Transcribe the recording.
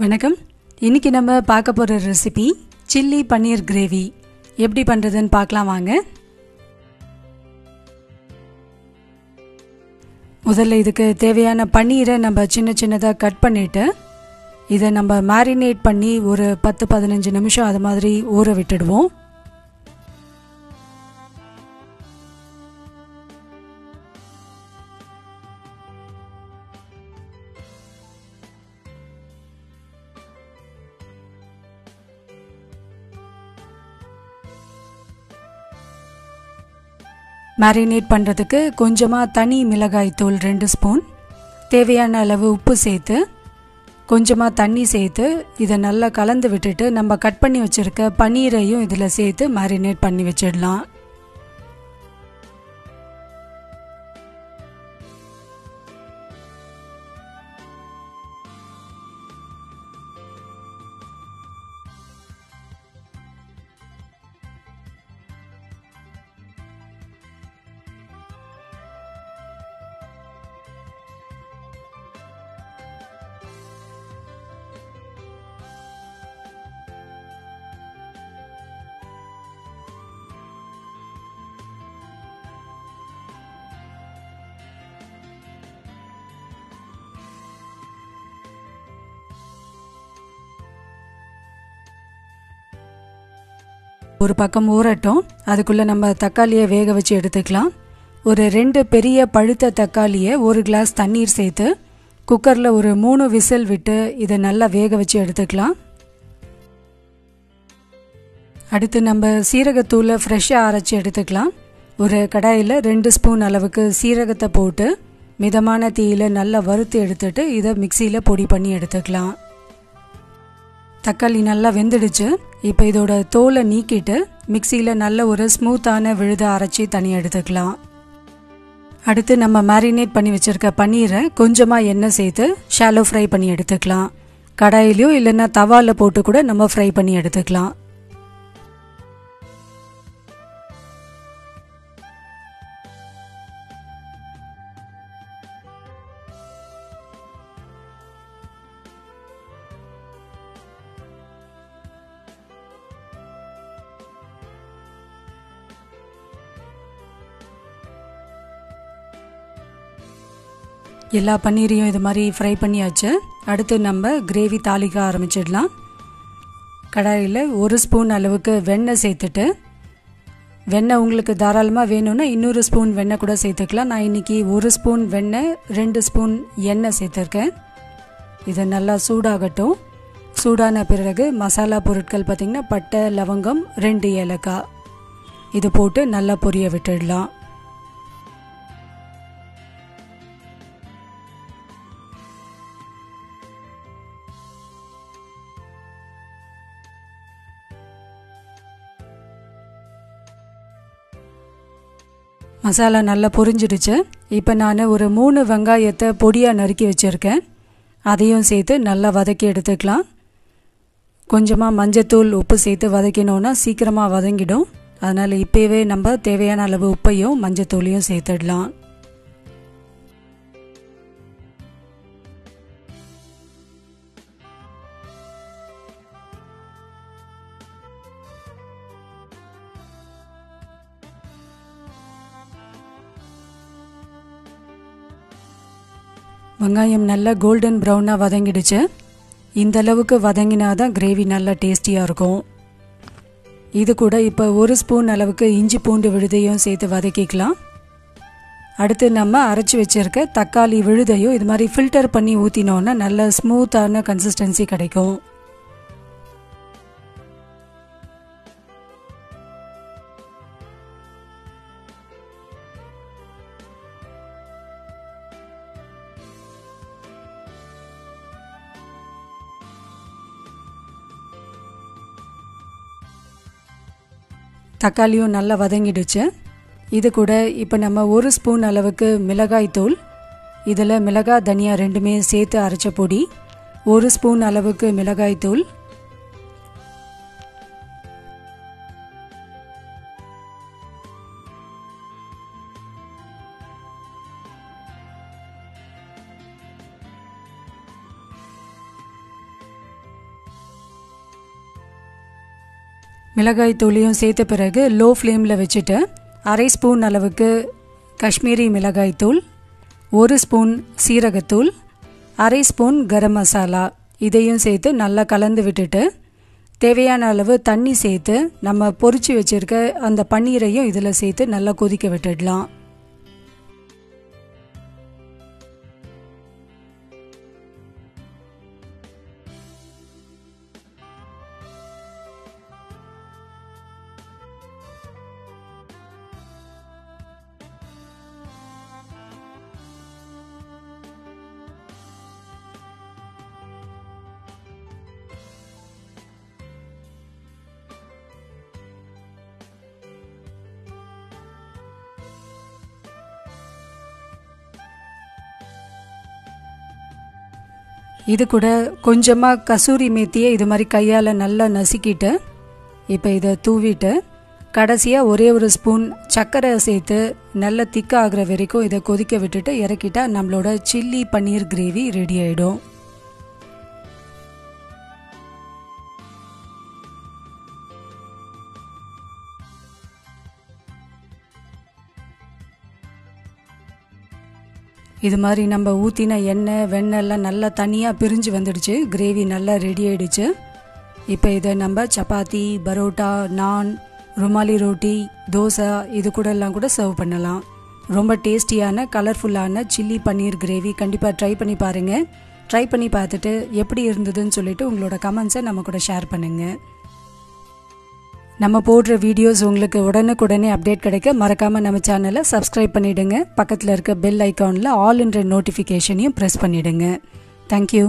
வணக்கம். இன்னைக்கு நம்ம பார்க்க போகிற ரெசிபி சில்லி பன்னீர் கிரேவி. எப்படி பண்ணுறதுன்னு பார்க்கலாம் வாங்க. முதல்ல இதுக்கு தேவையான பன்னீரை நம்ம சின்ன சின்னதாக கட் பண்ணிவிட்டு இதை நம்ம மேரினேட் பண்ணி ஒரு 10-15 நிமிஷம் அது மாதிரி ஊற விட்டுடுவோம். மேரினேட் பண்ணுறதுக்கு கொஞ்சமாக தனி மிளகாய் தூள் 2 ஸ்பூன், தேவையான அளவு உப்பு சேர்த்து கொஞ்சமாக தண்ணி சேர்த்து இதை நல்லா கலந்து விட்டுட்டு நம்ம கட் பண்ணி வச்சுருக்க பன்னீரையும் இதில் சேர்த்து மேரினேட் பண்ணி வச்சிடலாம். ஒரு பக்கம் ஊறட்டும். அதுக்குள்ளே நம்ம தக்காளியை வேக வச்சு எடுத்துக்கலாம். ஒரு 2 பெரிய பழுத்த தக்காளியை 1 கிளாஸ் தண்ணீர் சேர்த்து குக்கரில் ஒரு 3 விசில் விட்டு இதை நல்லா வேக வச்சு எடுத்துக்கலாம். அடுத்து நம்ம சீரகத்தூளை ஃப்ரெஷ்ஷாக அரைச்சி எடுத்துக்கலாம். ஒரு கடாயில் 2 ஸ்பூன் அளவுக்கு சீரகத்தை போட்டு மிதமான தீயில் நல்லா வறுத்து எடுத்துட்டு இதை மிக்சியில் பொடி பண்ணி எடுத்துக்கலாம். தக்காளி நல்லா வெந்துடுச்சு. இப்போ இதோட தோலை நீக்கிட்டு மிக்சியில் நல்ல ஒரு ஸ்மூத்தான விழுத அரைச்சி தனியாக எடுத்துக்கலாம். அடுத்து நம்ம மேரினேட் பண்ணி வச்சுருக்க பன்னீரை கொஞ்சமாக எண்ணெய் சேர்த்து ஷாலோ ஃப்ரை பண்ணி எடுத்துக்கலாம். கடாயிலையோ இல்லைன்னா தவாவில் போட்டு கூட நம்ம ஃப்ரை பண்ணி எடுத்துக்கலாம். எல்லா பன்னீரையும் இது மாதிரி ஃப்ரை பண்ணியாச்சு. அடுத்து நம்ம கிரேவி தாளிக்க ஆரம்பிச்சிடலாம். கடாயில் 1 ஸ்பூன் அளவுக்கு வெண்ணெய் சேர்த்துட்டு, வெண்ணெய் உங்களுக்கு தாராளமாக வேணும்னா இன்னொரு ஸ்பூன் வெண்ணெய் கூட சேர்த்துக்கலாம். நான் இன்றைக்கி 1 ஸ்பூன் வெண்ணெய் 2 ஸ்பூன் எண்ணெய் சேர்த்துருக்கேன். இதை நல்லா சூடாகட்டும். சூடான பிறகு மசாலா பொருட்கள் பார்த்திங்கன்னா பட்டை, லவங்கம், 2 ஏலக்காய் இது போட்டு நல்லா பொரிய விட்டுடலாம். மசாலா நல்லா பொரிஞ்சிடுச்சு. இப்போ நான் ஒரு 3 வெங்காயத்தை பொடியாக நறுக்கி வச்சுருக்கேன். அதையும் சேர்த்து நல்லா வதக்கி எடுத்துக்கலாம். கொஞ்சமாக மஞ்சத்தூள், உப்பு சேர்த்து வதக்கினோன்னா சீக்கிரமாக வதங்கிடும். அதனால் இப்போவே நம்ம தேவையான அளவு உப்பையும் மஞ்சத்தூளையும் சேர்த்துடலாம். வெங்காயம் நல்லா கோல்டன் ப்ரௌனாக வதங்கிடுச்சு. இந்த அளவுக்கு வதங்கினா தான் கிரேவி நல்லா டேஸ்டியாக இருக்கும். இது கூட இப்போ 1 ஸ்பூன் அளவுக்கு இஞ்சி பூண்டு விழுதையும் சேர்த்து வதக்கிக்கலாம். அடுத்து நம்ம அரைச்சி வச்சுருக்க தக்காளி விழுதையும் இது மாதிரி ஃபில்டர் பண்ணி ஊற்றினோன்னா நல்ல ஸ்மூத்தான கன்சிஸ்டன்சி கிடைக்கும். தக்காளியும் நல்லா வதங்கிடுச்சு. இது கூட இப்போ நம்ம 1 ஸ்பூன் அளவுக்கு மிளகாய் தூள், இதில் மிளகாய் தனியா 2மே சேர்த்து அரைச்ச பொடி, 1 ஸ்பூன் அளவுக்கு மிளகாய் தூள், மிளகாய் தூளையும் சேர்த்த பிறகு லோ ஃப்ளேமில் வச்சுட்டு அரை ஸ்பூன் அளவுக்கு காஷ்மீரி மிளகாய் தூள், 1 ஸ்பூன் சீரகத்தூள், அரை ஸ்பூன் கரம் மசாலா இதையும் சேர்த்து நல்லா கலந்து விட்டுட்டு தேவையான அளவு தண்ணி சேர்த்து நம்ம பொரிச்சு வச்சிருக்க அந்த பன்னீரையும் இதில் சேர்த்து நல்லா கொதிக்க விட்டுடலாம். இது கூட கொஞ்சமாக கசூரி மேத்தியை இது மாதிரி கையால் நல்லா நசுக்கிட்டு இப்போ இதை தூவிட்டு கடைசியாக ஒரே ஒரு ஸ்பூன் சர்க்கரை சேர்த்து நல்லா திக்காகிற வரைக்கும் இதை கொதிக்க விட்டுட்டு இறக்கிட்டா நம்மளோட சில்லி பன்னீர் கிரேவி ரெடி ஆகிடும். இது மாதிரி நம்ம ஊற்றின எண்ணெய் வெண்ணெய்லாம் நல்லா தனியாக பிரிஞ்சு வந்துடுச்சு. கிரேவி நல்லா ரெடி ஆகிடுச்சு. இப்போ இதை நம்ம சப்பாத்தி, பரோட்டா, நான், ருமாலி ரோட்டி, தோசை இது கூட எல்லாம் கூட சர்வ் பண்ணலாம். ரொம்ப டேஸ்டியான கலர்ஃபுல்லான சில்லி பன்னீர் கிரேவி கண்டிப்பாக ட்ரை பண்ணி பாருங்கள். ட்ரை பண்ணி பார்த்துட்டு எப்படி இருந்ததுன்னு சொல்லிட்டு உங்களோட கமெண்ட்ஸை நம்ம கூட ஷேர் பண்ணுங்கள். நம்ம போடுற வீடியோஸ் உங்களுக்கு உடனுக்குடனே அப்டேட் கிடைக்க மறக்காமல் நம்ம சேனலை சப்ஸ்கிரைப் பண்ணிவிடுங்க. பக்கத்தில் இருக்க பெல் ஐக்கானில் ஆல் என்ற நோட்டிஃபிகேஷனையும் ப்ரெஸ் பண்ணிவிடுங்க. தேங்க்யூ.